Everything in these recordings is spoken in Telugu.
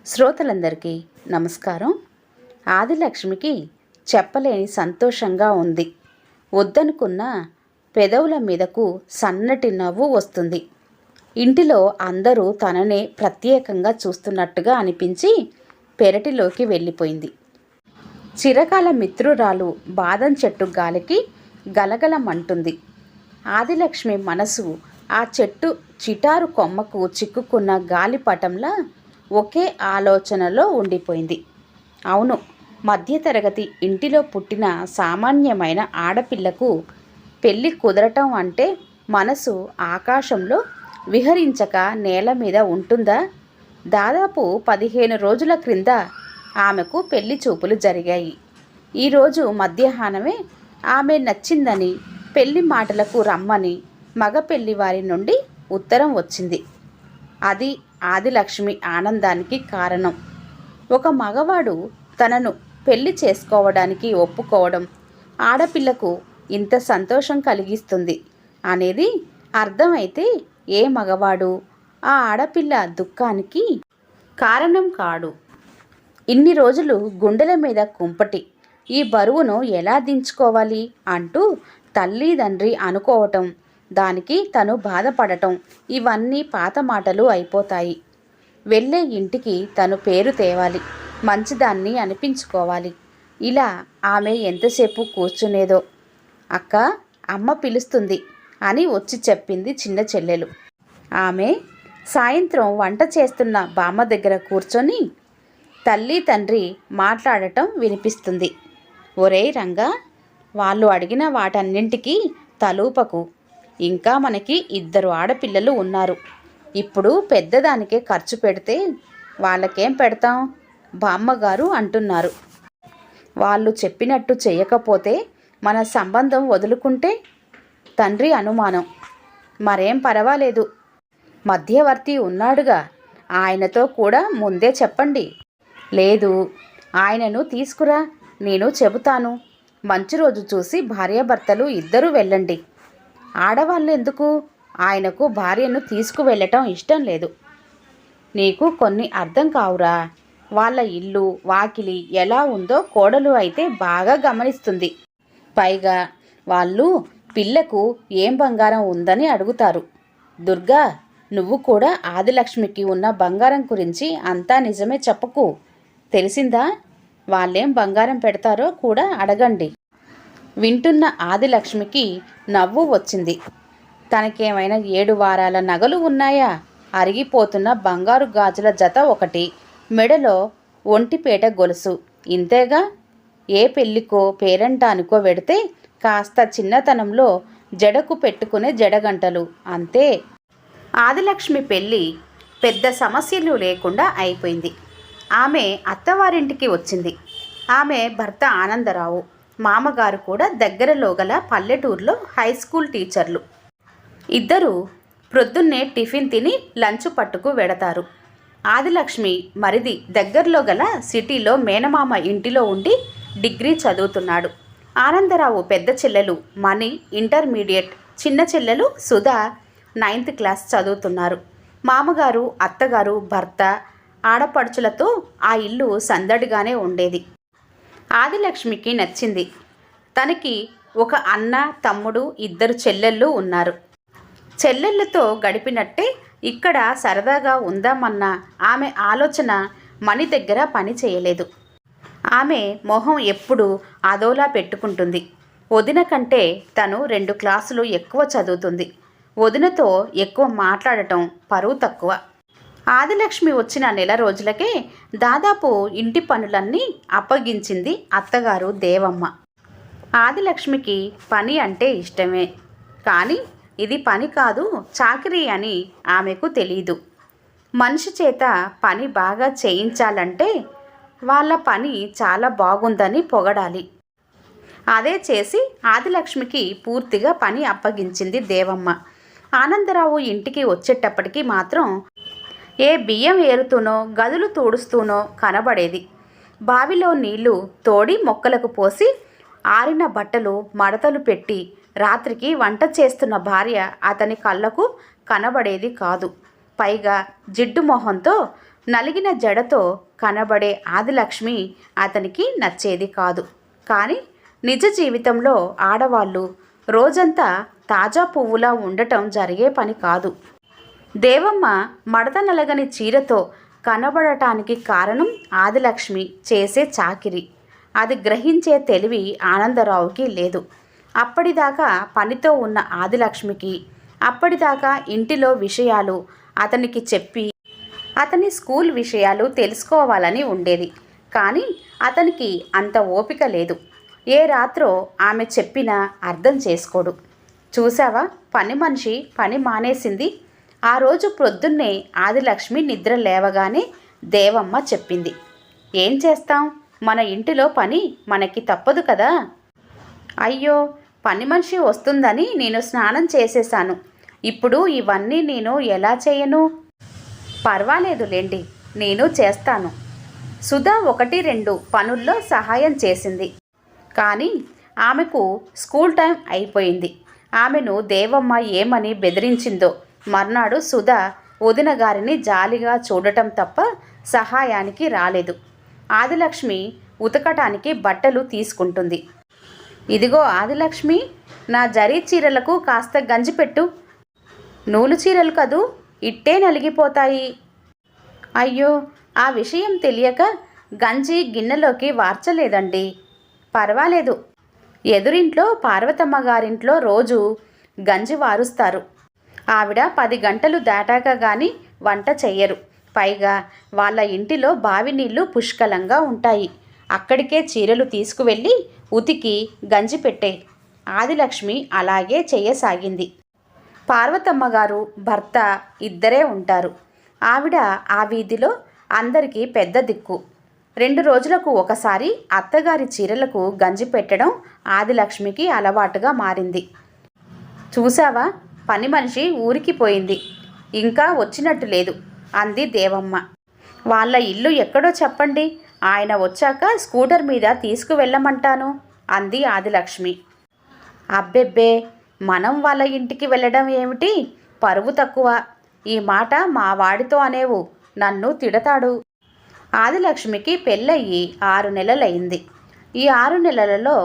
శ్రోతలందరికీ నమస్కారం. ఆదిలక్ష్మికి చెప్పలేని సంతోషంగా ఉంది. వద్దనుకున్న పెదవుల మీదకు సన్నటి నవ్వు వస్తుంది. ఇంటిలో అందరూ తననే ప్రత్యేకంగా చూస్తున్నట్టుగా అనిపించి పెరటిలోకి వెళ్ళిపోయింది. చిరకాల మిత్రురాలు బాదం చెట్టు గాలికి గలగలమంటుంది. ఆదిలక్ష్మి మనసు ఆ చెట్టు చిటారు కొమ్మకు చిక్కుకున్న గాలిపటంలా ఒకే ఆలోచనలో ఉండిపోయింది. అవును, మధ్యతరగతి ఇంటిలో పుట్టిన సామాన్యమైన ఆడపిల్లకు పెళ్ళి కుదరటం అంటే మనసు ఆకాశంలో విహరించక నేల మీద ఉంటుందా? దాదాపు 15 రోజుల క్రింద ఆమెకు పెళ్లి చూపులు జరిగాయి. ఈరోజు మధ్యాహ్నమే ఆమె నచ్చిందని పెళ్లి మాటలకు రమ్మని మగ పెళ్లివారి నుండి ఉత్తరం వచ్చింది. అది ఆదిలక్ష్మి ఆనందానికి కారణం. ఒక మగవాడు తనను పెళ్లి చేసుకోవడానికి ఒప్పుకోవడం ఆడపిల్లకు ఇంత సంతోషం కలిగిస్తుంది అనేది అర్థమైతే ఏ మగవాడు ఆ ఆడపిల్ల దుఃఖానికి కారణం కాడు. ఇన్ని రోజులు గుండెల మీద కుంపటి, ఈ బరువును ఎలా దించుకోవాలి అంటూ తల్లిదండ్రి అనుకోవటం, దానికి తను బాధపడటం, ఇవన్నీ పాత మాటలు అయిపోతాయి. వెళ్ళే ఇంటికి తను పేరు తేవాలి, మంచిదాన్ని అనిపించుకోవాలి. ఇలా ఆమె ఎంతసేపు కూర్చునేదో. అక్క, అమ్మ పిలుస్తుంది అని వచ్చి చెప్పింది చిన్న చెల్లెలు. ఆమె సాయంత్రం వంట చేస్తున్న బామ్మ దగ్గర కూర్చొని తల్లి తండ్రి మాట్లాడటం వినిపిస్తుంది. ఒరేయ్ రంగా, వాళ్ళు అడిగిన వాటన్నింటికీ తలూపకు. ఇంకా మనకి 2 ఆడపిల్లలు ఉన్నారు. ఇప్పుడు పెద్దదానికే ఖర్చు పెడితే వాళ్ళకేం పెడతాం? బామ్మగారు అంటున్నారు. వాళ్ళు చెప్పినట్టు చేయకపోతే మన సంబంధం వదులుకుంటే? తండ్రి అనుమానం. మరేం పర్వాలేదు, మధ్యవర్తి ఉన్నాడుగా, ఆయనతో కూడా ముందే చెప్పండి. లేదు, ఆయనను తీసుకురా, నేను చెబుతాను. మంచి రోజు చూసి భార్యాభర్తలు ఇద్దరూ వెళ్ళండి. ఆడవాళ్ళు ఎందుకు? ఆయనకు భార్యను తీసుకువెళ్ళటం ఇష్టం లేదు. నీకు కొన్ని అర్థం కావురా. వాళ్ళ ఇల్లు వాకిలి ఎలా ఉందో కోడలు అయితే బాగా గమనిస్తుంది. పైగా వాళ్ళు పిల్లకు ఏం బంగారం ఉందని అడుగుతారు. దుర్గా, నువ్వు కూడా ఆదిలక్ష్మికి ఉన్న బంగారం గురించి అంతా నిజమే చెప్పకు. తెలిసిందా? వాళ్ళేం బంగారం పెడతారో కూడా అడగండి. వింటున్న ఆదిలక్ష్మికి నవ్వు వచ్చింది. తనకేమైనా 7 వారాల నగలు ఉన్నాయా? అరిగిపోతున్న బంగారు గాజుల జత ఒకటి, మెడలో ఒంటిపేట గొలుసు, ఇంతేగా. ఏ పెళ్ళికో పేరంటానికో వెడితే కాస్త చిన్నతనంలో జడకు పెట్టుకునే జడగంటలు, అంతే. ఆదిలక్ష్మి పెళ్ళి పెద్ద సమస్యలు లేకుండా అయిపోయింది. ఆమె అత్తవారింటికి వచ్చింది. ఆమె భర్త ఆనందరావు, మామగారు కూడా దగ్గరలో గల పల్లెటూరులో హై స్కూల్ టీచర్లు. ఇద్దరు ప్రొద్దున్నే టిఫిన్ తిని లంచ్ పట్టుకు వెడతారు. ఆదిలక్ష్మి మరిది దగ్గరలో గల సిటీలో మేనమామ ఇంటిలో ఉండి డిగ్రీ చదువుతున్నాడు. ఆనందరావు పెద్ద చెల్లెలు మణి ఇంటర్మీడియట్, చిన్న చెల్లెలు సుధా 9th క్లాస్ చదువుతున్నారు. మామగారు, అత్తగారు, భర్త, ఆడపడుచులతో ఆ ఇల్లు సందడిగానే ఉండేది. ఆదిలక్ష్మికి నచ్చింది. తనకి ఒక అన్న, తమ్ముడు, 2 చెల్లెళ్ళు ఉన్నారు. చెల్లెళ్ళతో గడిపినట్టే ఇక్కడ సరదాగా ఉందామన్న ఆమె ఆలోచన మణి దగ్గర పని చేయలేదు. ఆమె మొహం ఎప్పుడూ అదోలా పెట్టుకుంటుంది. వదిన కంటే తను 2 క్లాసులు ఎక్కువ చదువుతుంది. వదినతో ఎక్కువ మాట్లాడటం, పరువు తక్కువ. ఆదిలక్ష్మి వచ్చిన నెల రోజులకే దాదాపు ఇంటి పనులన్నీ అప్పగించింది అత్తగారు దేవమ్మ. ఆదిలక్ష్మికి పని అంటే ఇష్టమే, కానీ ఇది పని కాదు, చాకిరీ అని ఆమెకు తెలీదు. మనిషి చేత పని బాగా చేయించాలంటే వాళ్ళ పని చాలా బాగుందని పొగడాలి. అదే చేసి ఆదిలక్ష్మికి పూర్తిగా పని అప్పగించింది దేవమ్మ. ఆనందరావు ఇంటికి వచ్చేటప్పటికి మాత్రం ఏ బియ్యం ఏరుతూనో గదులు తూడుస్తూనో కనబడేది. బావిలో నీళ్లు తోడి మొక్కలకు పోసి ఆరిన బట్టలు మడతలు పెట్టి రాత్రికి వంట చేస్తున్న భార్య అతని కళ్ళకు కనబడేది కాదు. పైగా జిడ్డు మొహంతో నలిగిన జడతో కనబడే ఆదిలక్ష్మి అతనికి నచ్చేది కాదు. కానీ నిజ జీవితంలో ఆడవాళ్ళు రోజంతా తాజా పువ్వులా ఉండటం జరిగే పని కాదు. దేవమ్మ మడత నలగని చీరతో కనబడటానికి కారణం ఆదిలక్ష్మి చేసే చాకిరి. అది గ్రహించే తెలివి ఆనందరావుకి లేదు. అప్పటిదాకా పనితో ఉన్న ఆదిలక్ష్మికి అప్పటిదాకా ఇంటిలో విషయాలు అతనికి చెప్పి అతని స్కూల్ విషయాలు తెలుసుకోవాలని ఉండేది. కానీ అతనికి అంత ఓపిక లేదు. ఏ రాత్రో ఆమె చెప్పినా అర్థం చేసుకోడు. చూసావా, పని మనిషి పని మానేసింది. ఆ రోజు ప్రొద్దున్నే ఆదిలక్ష్మి నిద్ర లేవగానే దేవమ్మ చెప్పింది. ఏం చేస్తాం, మన ఇంటిలో పని మనకి తప్పదు కదా. అయ్యో, పని మనిషి వస్తుందని నేను స్నానం చేసేశాను. ఇప్పుడు ఇవన్నీ నేను ఎలా చేయను? పర్వాలేదులేండి, నేను చేస్తాను. సుధా 1-2 పనుల్లో సహాయం చేసింది. కానీ ఆమెకు స్కూల్ టైం అయిపోయింది. ఆమెను దేవమ్మ ఏమని బెదిరించిందో మర్నాడు సుధా వదిన గారిని జాలిగా చూడటం తప్ప సహాయానికి రాలేదు. ఆదిలక్ష్మి ఉతకటానికి బట్టలు తీసుకుంటుంది. ఇదిగో ఆదిలక్ష్మి, నా జరీ చీరలకు కాస్త గంజి పెట్టు. నూలు చీరలు కదూ, ఇట్టే నలిగిపోతాయి. అయ్యో, ఆ విషయం తెలియక గంజి గిన్నెలోకి వార్చలేదండి. పర్వాలేదు, ఎదురింట్లో పార్వతమ్మ గారింట్లో రోజు గంజి వారుస్తారు. ఆవిడ 10 గంటలు దాటాక గాని వంట చెయ్యరు. పైగా వాళ్ళ ఇంటిలో బావి నీళ్లు పుష్కలంగా ఉంటాయి. అక్కడికే చీరలు తీసుకువెళ్ళి ఉతికి గంజి పెట్టే. ఆదిలక్ష్మి అలాగే చెయ్యసాగింది. పార్వతమ్మ గారు భర్త ఇద్దరే ఉంటారు. ఆవిడ ఆ వీధిలో అందరికీ పెద్ద దిక్కు. 2 రోజులకు ఒకసారి అత్తగారి చీరలకు గంజి పెట్టడం ఆదిలక్ష్మికి అలవాటుగా మారింది. చూసావా, పని మనిషి ఊరికి పోయింది, ఇంకా వచ్చినట్టు లేదు అంది దేవమ్మ. వాళ్ళ ఇల్లు ఎక్కడో చెప్పండి, ఆయన వచ్చాక స్కూటర్ మీద తీసుకువెళ్ళమంటాను అంది ఆదిలక్ష్మి. అబ్బెబ్బే, మనం వాళ్ళ ఇంటికి వెళ్ళడం ఏమిటి, పరువు తక్కువ. ఈ మాట మా వాడితో అనేవు, నన్ను తిడతాడు. ఆదిలక్ష్మికి పెళ్ళయ్యి 6 నెలలైంది. ఈ 6 నెలలలో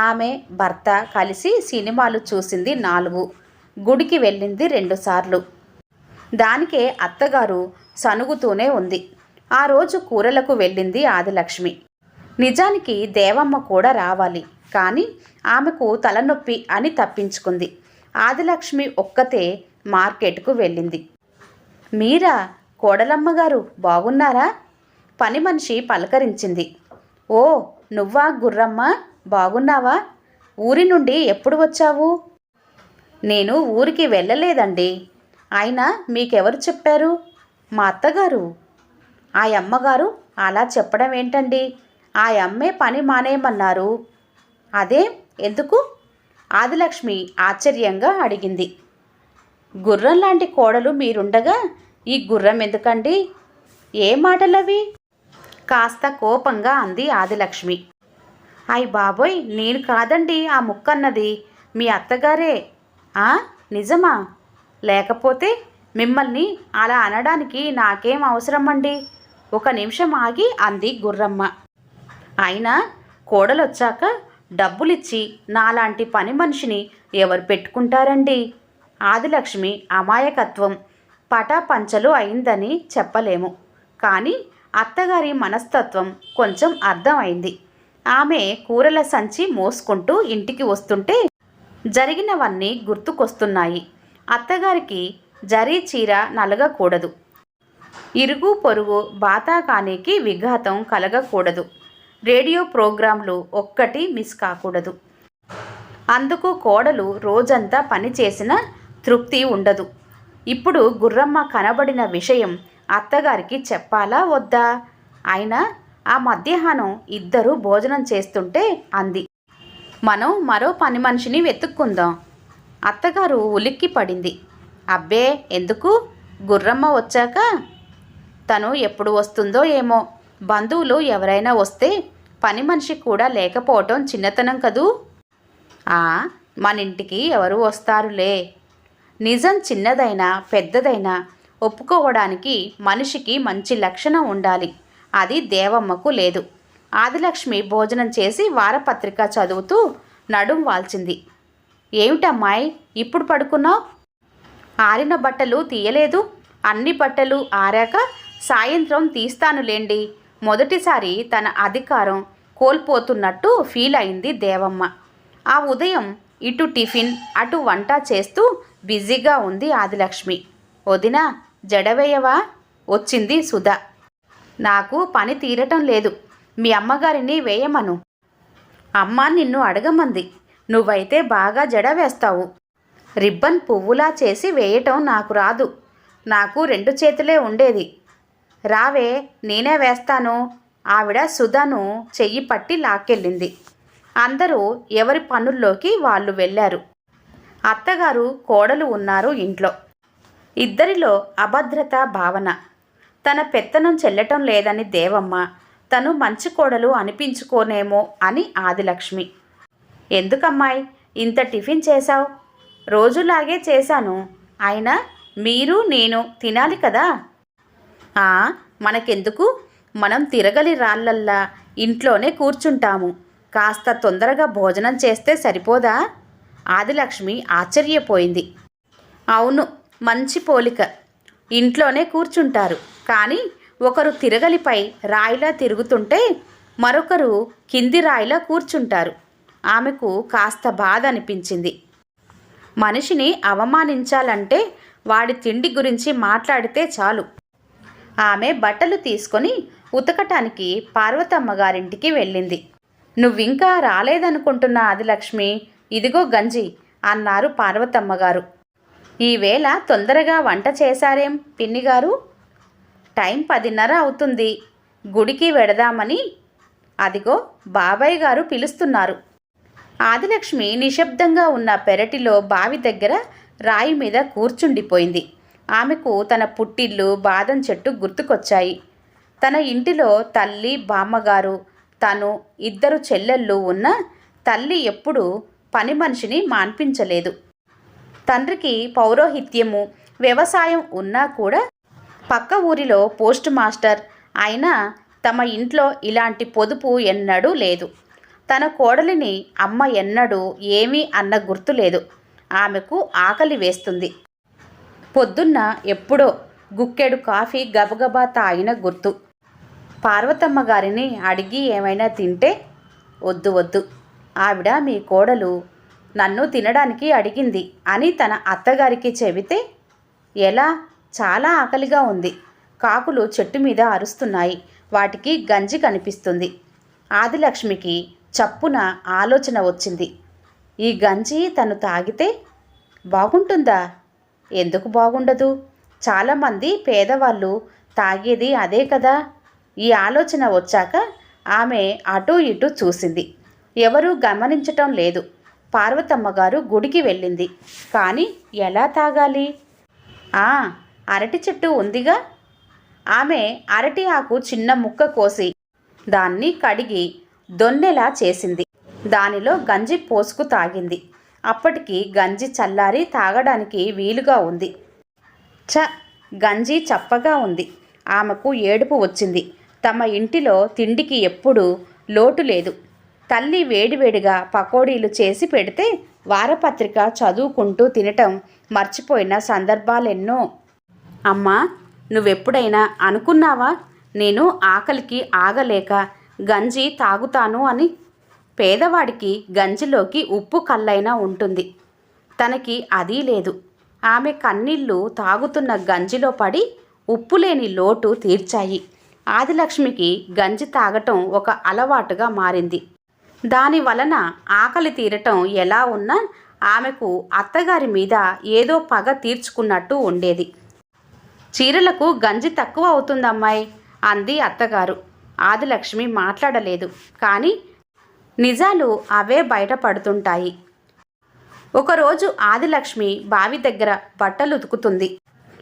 ఆమె భర్త కలిసి సినిమాలు చూసింది 4, గుడికి వెళ్ళింది 2 సార్లు. దానికే అత్తగారు సనుగుతూనే ఉంది. ఆ రోజు కూరలకు వెళ్ళింది ఆదిలక్ష్మి. నిజానికి దేవమ్మ కూడా రావాలి, కానీ ఆమెకు తలనొప్పి అని తప్పించుకుంది. ఆదిలక్ష్మి ఒక్కతే మార్కెట్కు వెళ్ళింది. మీరా, కోడలమ్మగారు బాగున్నారా? పని మనిషి పలకరించింది. ఓ, నువ్వా గుర్రమ్మ, బాగున్నావా? ఊరి నుండి ఎప్పుడు వచ్చావు? నేను ఊరికి వెళ్ళలేదండి. అయినా మీకెవరు చెప్పారు? మా అత్తగారు. ఆ అమ్మగారు అలా చెప్పడం ఏంటండి? ఆ అమ్మే పని మానేయమన్నారు. అదే ఎందుకు? ఆదిలక్ష్మి ఆశ్చర్యంగా అడిగింది. గుర్రం లాంటి కోడలు మీరుండగా ఈ గుర్రం ఎందుకండి? ఏ మాటలవి? కాస్త కోపంగా అంది ఆదిలక్ష్మి. అయ్ బాబోయ్, నేను కాదండి ఆ ముక్కన్నది, మీ అత్తగారే. నిజమా? లేకపోతే మిమ్మల్ని అలా అనడానికి నాకేం అవసరం అండి? 1 నిమిషం ఆగి అంది గుర్రమ్మ. అయినా కోడలొచ్చాక డబ్బులిచ్చి నాలాంటి పని మనిషిని ఎవరు పెట్టుకుంటారండి? ఆదిలక్ష్మి అమాయకత్వం పటాపంచలు అయిందని చెప్పలేము, కానీ అత్తగారి మనస్తత్వం కొంచెం అర్థమైంది. ఆమె కూరల సంచి మోసుకుంటూ ఇంటికి వస్తుంటే జరిగినవన్నీ గుర్తుకొస్తున్నాయి. అత్తగారికి జరీ చీర నలగకూడదు, ఇరుగు పొరుగు బాతాకానికి విఘాతం కలగకూడదు, రేడియో ప్రోగ్రాంలు ఒక్కటి మిస్ కాకూడదు. అందుకు కోడలు రోజంతా పని చేసినా తృప్తి ఉండదు. ఇప్పుడు గుర్రమ్మ కనబడిన విషయం అత్తగారికి చెప్పాలా వద్దా? అయినా ఆ మధ్యాహ్నం ఇద్దరూ భోజనం చేస్తుంటే అంది, మనం మరో పని మనిషిని వెతుక్కుందాం. అత్తగారు ఉలిక్కి పడింది. అబ్బే, ఎందుకు? గుర్రమ్మ వచ్చాక. తను ఎప్పుడు వస్తుందో ఏమో. బంధువులు ఎవరైనా వస్తే పని మనిషి కూడా లేకపోవటం చిన్నతనం కదూ. మన ఇంటికి ఎవరు వస్తారులే. నిజం చిన్నదైనా పెద్దదైనా ఒప్పుకోవడానికి మనిషికి మంచి లక్షణం ఉండాలి. అది దేవమ్మకు లేదు. ఆదిలక్ష్మి భోజనం చేసి వారపత్రిక చదువుతూ నడుం వాల్చింది. ఏమిటమ్మాయి, ఇప్పుడు పడుకున్నావు? ఆరిన బట్టలు తీయలేదు. అన్ని బట్టలు ఆరాక సాయంత్రం తీస్తానులేండి. మొదటిసారి తన అధికారం కోల్పోతున్నట్టు ఫీల్ అయింది దేవమ్మ. ఆ ఉదయం ఇటు టిఫిన్ అటు వంట చేస్తూ బిజీగా ఉంది ఆదిలక్ష్మి. వదినా, జడవేయవా? వచ్చింది సుధా. నాకు పని తీరటం లేదు. మీ అమ్మగారిని వేయమను. అమ్మ నిన్ను అడగమంది. నువ్వైతే బాగా జడ వేస్తావు. రిబ్బన్ పువ్వులా చేసి వేయటం నాకు రాదు. నాకు 2 చేతులే ఉండేది. రావే, నేనే వేస్తాను. ఆవిడ సుధను చెయ్యి పట్టి లాక్కెళ్ళింది. అందరూ ఎవరి పనుల్లోకి వాళ్ళు వెళ్ళారు. అత్తగారు కోడలు ఉన్నారు ఇంట్లో. ఇద్దరిలో అభద్రతా భావన. తన పెత్తనం చెల్లటం లేదని దేవమ్మ, తను మంచి కోడలు అనిపించుకోనేమో అని ఆదిలక్ష్మి. ఎందుకమ్మాయి ఇంత టిఫిన్ చేశావు? రోజులాగే చేశాను. అయినా మీరు నేను తినాలి కదా. మనకెందుకు? మనం తిరగలి రాళ్ళల్లా ఇంట్లోనే కూర్చుంటాము. కాస్త తొందరగా భోజనం చేస్తే సరిపోదా? ఆదిలక్ష్మి ఆశ్చర్యపోయింది. అవును, మంచి పోలిక. ఇంట్లోనే కూర్చుంటారు, కానీ ఒకరు తిరగలిపై రాయిలా తిరుగుతుంటే మరొకరు కింది రాయిలా కూర్చుంటారు. ఆమెకు కాస్త బాధ అనిపించింది. మనిషిని అవమానించాలంటే వాడి తిండి గురించి మాట్లాడితే చాలు. ఆమె బట్టలు తీసుకొని ఉతకటానికి పార్వతమ్మ గారింటికి వెళ్ళింది. నువ్వింకా రాలేదనుకుంటున్నా ఆదిలక్ష్మి, ఇదిగో గంజి అన్నారు పార్వతమ్మ గారు. ఈవేళ తొందరగా వంట చేశారేం పిన్నిగారు? టైం 10:30 అవుతుంది. గుడికి వెడదామని. అదిగో బాబాయ్ గారు పిలుస్తున్నారు. ఆదిలక్ష్మి నిశ్శబ్దంగా ఉన్న పెరటిలో బావి దగ్గర రాయి మీద కూర్చుండిపోయింది. ఆమెకు తన పుట్టిల్లు, బాదం చెట్టు గుర్తుకొచ్చాయి. తన ఇంటిలో తల్లి, బామ్మగారు, తను, 2 చెల్లెళ్ళు ఉన్న తల్లి ఎప్పుడూ పని మనిషిని మాన్పించలేదు. తండ్రికి పౌరోహిత్యము, వ్యవసాయం ఉన్నా కూడా పక్క ఊరిలో పోస్ట్ మాస్టర్ అయినా తమ ఇంట్లో ఇలాంటి పొదుపు ఎన్నడూ లేదు. తన కోడలిని అమ్మ ఎన్నడూ ఏమీ అన్న గుర్తులేదు. ఆమెకు ఆకలి వేస్తుంది. పొద్దున్న ఎప్పుడో గుక్కెడు కాఫీ గబగబా తాగిన గుర్తు. పార్వతమ్మ గారిని అడిగి ఏమైనా తింటే, వద్దు వద్దు, ఆవిడ మీ కోడలు నన్ను తినడానికి అడిగింది అని తన అత్తగారికి చెబితే, ఎలా? చాలా ఆకలిగా ఉంది. కాకులు చెట్టు మీద అరుస్తున్నాయి. వాటికి గంజి కనిపిస్తుంది. ఆదిలక్ష్మికి చప్పున ఆలోచన వచ్చింది. ఈ గంజి తను తాగితే బాగుంటుందా? ఎందుకు బాగుండదు? చాలామంది పేదవాళ్ళు తాగేది అదే కదా. ఈ ఆలోచన వచ్చాక ఆమె అటూ ఇటూ చూసింది. ఎవరూ గమనించటం లేదు. పార్వతమ్మ గారు గుడికి వెళ్ళింది. కానీ ఎలా తాగాలి? అరటి చెట్టు ఉందిగా. ఆమె అరటి ఆకు చిన్న ముక్క కోసి దాన్ని కడిగి దొన్నెలా చేసింది. దానిలో గంజి పోసుకు తాగింది. అప్పటికి గంజి చల్లారి తాగడానికి వీలుగా ఉంది. గంజి చప్పగా ఉంది. ఆమెకు ఏడుపు వచ్చింది. తమ ఇంటిలో తిండికి ఎప్పుడూ లోటు లేదు. తల్లి వేడివేడిగా పకోడీలు చేసి పెడితే వారపత్రిక చదువుకుంటూ తినటం మర్చిపోయిన సందర్భాలెన్నో. అమ్మా, నువ్వెప్పుడైనా అనుకున్నావా నేను ఆకలికి ఆగలేక గంజి తాగుతాను అని? పేదవాడికి గంజిలోకి ఉప్పు కల్లైనా ఉంటుంది. తనకి అదీ లేదు. ఆమె కన్నీళ్లు తాగుతున్న గంజిలో పడి ఉప్పులేని లోటు తీర్చాయి. ఆదిలక్ష్మికి గంజి తాగటం ఒక అలవాటుగా మారింది. దాని వలన ఆకలి తీరటం ఎలా ఉన్నా ఆమెకు అత్తగారి మీద ఏదో పగ తీర్చుకున్నట్టు ఉండేది. చీరలకు గంజి తక్కువ అవుతుందమ్మాయి అంది అత్తగారు. ఆదిలక్ష్మి మాట్లాడలేదు. కానీ నిజాలు అవే బయటపడుతుంటాయి. ఒకరోజు ఆదిలక్ష్మి బావి దగ్గర బట్టలు ఉతుకుతుంది.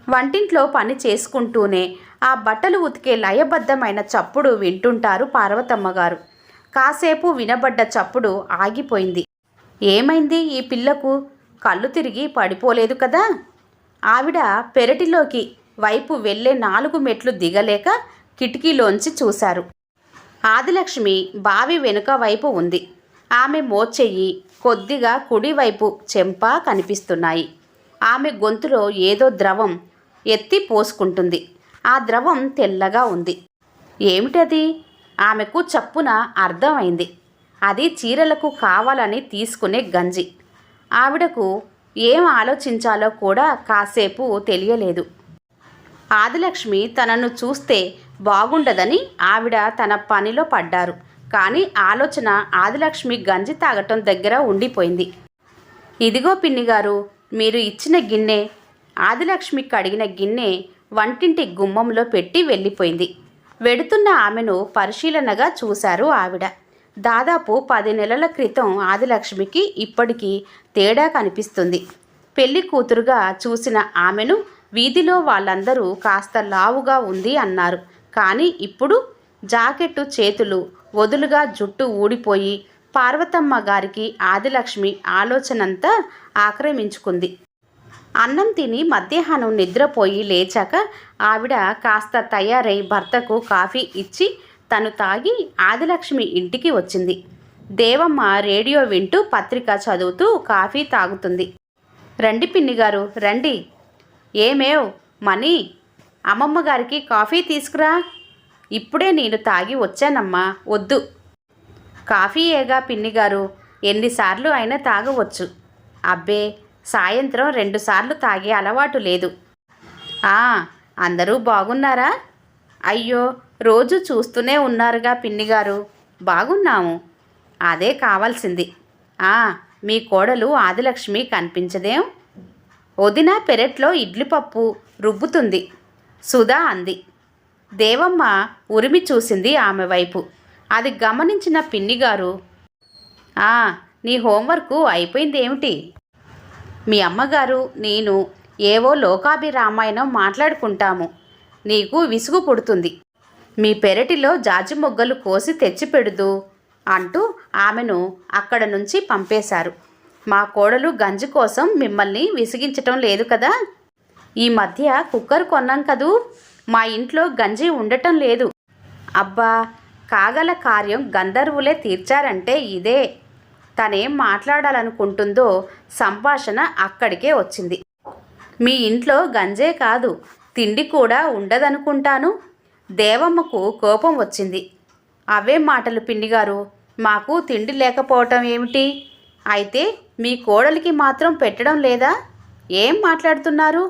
వంటింట్లో పని చేసుకుంటూనే ఆ బట్టలు ఉతికే లయబద్ధమైన చప్పుడు వింటుంటారు పార్వతమ్మ గారు. కాసేపు వినబడ్డ చప్పుడు ఆగిపోయింది. ఏమైంది ఈ పిల్లకు? కళ్ళు తిరిగి పడిపోలేదు కదా? ఆవిడ పెరటిలోకి వైపు వెళ్ళే 4 మెట్లు దిగలేక కిటికీలోంచి చూశారు. ఆదిలక్ష్మి బావి వెనుక వైపు ఉంది. ఆమె మోచెయ్యి, కొద్దిగా కుడివైపు చెంప కనిపిస్తున్నాయి. ఆమె గొంతులో ఏదో ద్రవం ఎత్తి పోసుకుంటుంది. ఆ ద్రవం తెల్లగా ఉంది. ఏమిటది? ఆమెకు చప్పున అర్థమైంది. అది చీరలకు కావాలని తీసుకునే గంజి. ఆవిడకు ఏం ఆలోచించాలో కూడా కాసేపు తెలియలేదు. ఆదిలక్ష్మి తనను చూస్తే బాగుండదని ఆవిడ తన పనిలో పడ్డారు. కానీ ఆలోచన ఆదిలక్ష్మి గంజి తాగటం దగ్గర ఉండిపోయింది. ఇదిగో పిన్నిగారు, మీరు ఇచ్చిన గిన్నె. ఆదిలక్ష్మి కడిగిన గిన్నె వంటింటి గుమ్మంలో పెట్టి వెళ్ళిపోయింది. వెడుతున్న ఆమెను పరిశీలనగా చూశారు ఆవిడ. దాదాపు 10 నెలల క్రితం ఆదిలక్ష్మికి ఇప్పటికీ తేడా కనిపిస్తుంది. పెళ్లి కూతురుగా చూసిన ఆమెను వీధిలో వాళ్ళందరూ కాస్త లావుగా ఉంది అన్నారు. కానీ ఇప్పుడు జాకెట్టు చేతులు వదులుగా జుట్టు ఊడిపోయి పార్వతమ్మ గారికి ఆదిలక్ష్మి ఆలోచనంతా ఆక్రమించుకుంది. అన్నం తిని మధ్యాహ్నం నిద్రపోయి లేచాక ఆవిడ కాస్త తయారై భర్తకు కాఫీ ఇచ్చి తను తాగి ఆదిలక్ష్మి ఇంటికి వచ్చింది. దేవమ్మ రేడియో వింటూ పత్రిక చదువుతూ కాఫీ తాగుతుంది. రండి పిన్నిగారు, రండి. ఏమేవ్ మనీ, అమ్మమ్మ గారికి కాఫీ తీసుకురా. ఇప్పుడే నేను తాగి వచ్చానమ్మా. వద్దు. కాఫీ ఏగా పిన్నిగారు, ఎన్నిసార్లు అయినా తాగవచ్చు. అబ్బే, సాయంత్రం 2 సార్లు తాగే అలవాటు లేదు. అందరూ బాగున్నారా? అయ్యో, రోజు చూస్తూనే ఉన్నారుగా పిన్నిగారు. బాగున్నాము. అదే కావాల్సింది. మీ కోడలు ఆదిలక్ష్మి కనిపించదేం? వదిన పెరట్లో ఇడ్లీ పప్పు రుబ్బుతుంది, సుధా అంది. దేవమ్మ ఉరిమి చూసింది ఆమె వైపు. అది గమనించిన పిన్నిగారు, నీ హోంవర్కు అయిపోయిందేమిటి? మీ అమ్మగారు నేను ఏవో లోకాభిరామాయణం మాట్లాడుకుంటాము. నీకు విసుగు పుడుతుంది. మీ పెరటిలో జాజి మొగ్గలు కోసి తెచ్చిపెడుదు అంటూ ఆమెను అక్కడ నుంచి పంపేశారు. మా కోడలు గంజి కోసం మిమ్మల్ని విసిగించటం లేదు కదా? ఈ మధ్య కుక్కర్ కొన్నాం కదూ, మా ఇంట్లో గంజి ఉండటం లేదు. అబ్బా, కాగల కార్యం గంధర్వులే తీర్చారంటే ఇదే. తనేం మాట్లాడాలనుకుంటుందో సంభాషణ అక్కడికే వచ్చింది. మీ ఇంట్లో గంజే కాదు, తిండి కూడా ఉండదనుకుంటాను. దేవమ్మకు కోపం వచ్చింది. అవే మాటలు పిన్నిగారు, మాకు తిండి లేకపోవటం ఏమిటి? అయితే మీ కోడలికి మాత్రం పెట్టడం లేదా? ఏం మాట్లాడుతున్నారు?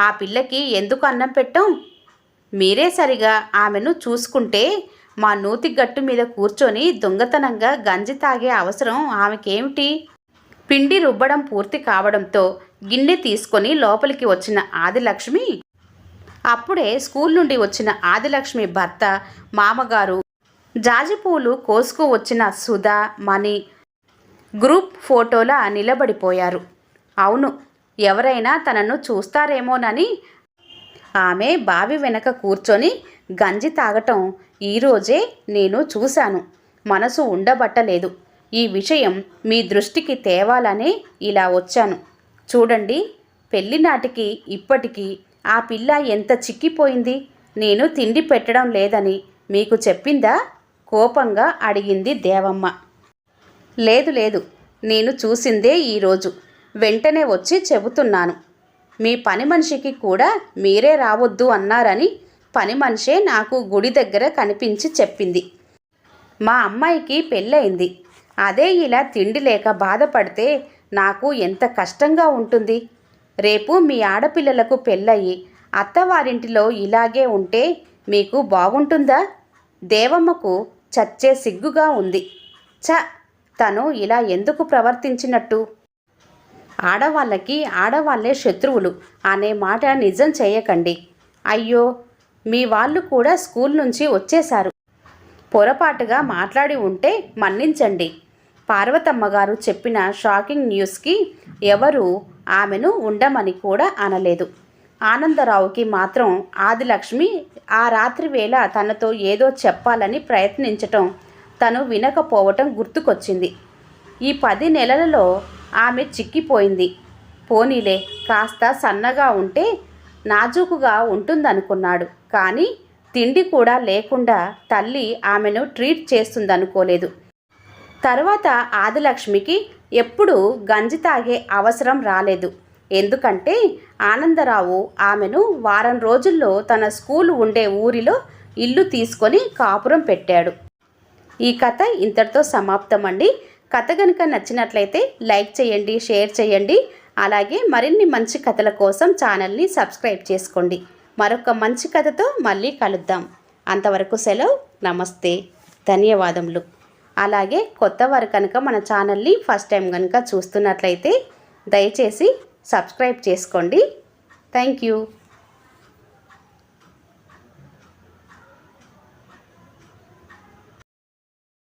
ఆ పిల్లకి ఎందుకు అన్నం పెట్టం? మీరే సరిగా ఆమెను చూసుకుంటే మా నూతి గట్టు మీద కూర్చొని దొంగతనంగా గంజి తాగే అవసరం ఆమెకేమిటి? పిండి రుబ్బడం పూర్తి కావడంతో గిన్నె తీసుకొని లోపలికి వచ్చిన ఆదిలక్ష్మి, అప్పుడే స్కూల్ నుండి వచ్చిన ఆదిలక్ష్మి భర్త, మామగారు, జాజిపూలు కోసుకు వచ్చిన సుధా, మణి గ్రూప్ ఫోటోలా నిలబడిపోయారు. అవును, ఎవరైనా తనను చూస్తారేమోనని ఆమె బావి వెనక కూర్చొని గంజి తాగటం ఈరోజే నేను చూశాను. మనసు ఉండబట్టలేదు. ఈ విషయం మీ దృష్టికి తేవాలనే ఇలా వచ్చాను. చూడండి, పెళ్లినాటికి ఇప్పటికీ ఆ పిల్ల ఎంత చిక్కిపోయింది. నేను తిండి పెట్టడం లేదని మీకు చెప్పిందా? కోపంగా అడిగింది దేవమ్మ. లేదు లేదు, నేను చూసిందే ఈరోజు. వెంటనే వచ్చి చెబుతున్నాను. మీ పని మనిషికి కూడా మీరే రావద్దు అన్నారని పని మనిషే నాకు గుడి దగ్గర కనిపించి చెప్పింది. మా అమ్మాయికి పెళ్ళయింది. అదే ఇలా తిండి లేక బాధపడితే నాకు ఎంత కష్టంగా ఉంటుంది. రేపు మీ ఆడపిల్లలకు పెళ్ళయి అత్తవారింటిలో ఇలాగే ఉంటే మీకు బాగుంటుందా? దేవమ్మకు చచ్చే సిగ్గుగా ఉంది. తను ఇలా ఎందుకు ప్రవర్తించినట్టు? ఆడవాళ్ళకి ఆడవాళ్లే శత్రువులు అనే మాట నిజం చేయకండి. అయ్యో, మీ వాళ్ళు కూడా స్కూల్ నుంచి వచ్చేశారు. పొరపాటుగా మాట్లాడి ఉంటే మన్నించండి. పార్వతమ్మగారు చెప్పిన షాకింగ్ న్యూస్కి ఎవరు ఆమెను ఉండమని కూడా అనలేదు. ఆనందరావుకి మాత్రం ఆదిలక్ష్మి ఆ రాత్రి వేళ తనతో ఏదో చెప్పాలని ప్రయత్నించటం, తను వినకపోవటం గుర్తుకొచ్చింది. ఈ 10 నెలలలో ఆమె చిక్కిపోయింది. పోనీలే, కాస్త సన్నగా ఉంటే నాజూకుగా ఉంటుందనుకున్నాడు. కానీ తిండి కూడా లేకుండా తల్లి ఆమెను ట్రీట్ చేస్తుందనుకోలేదు. తర్వాత ఆదిలక్ష్మికి ఎప్పుడూ గంజి తాగే అవసరం రాలేదు. ఎందుకంటే ఆనందరావు ఆమెను వారం రోజుల్లో తన స్కూలు ఉండే ఊరిలో ఇల్లు తీసుకొని కాపురం పెట్టాడు. ఈ కథ ఇంతటితో సమాప్తం అండి. కథ కనుక నచ్చినట్లయితే లైక్ చేయండి, షేర్ చేయండి. అలాగే మరిన్ని మంచి కథల కోసం ఛానల్ని సబ్స్క్రైబ్ చేసుకోండి. మరొక మంచి కథతో మళ్ళీ కలుద్దాం. అంతవరకు సెలవు. నమస్తే, ధన్యవాదములు. అలాగే కొత్త వారు కనుక మన ఛానల్ని ఫస్ట్ టైం కనుక చూస్తున్నట్లయితే దయచేసి సబ్స్క్రైబ్ చేసుకోండి. Thank you.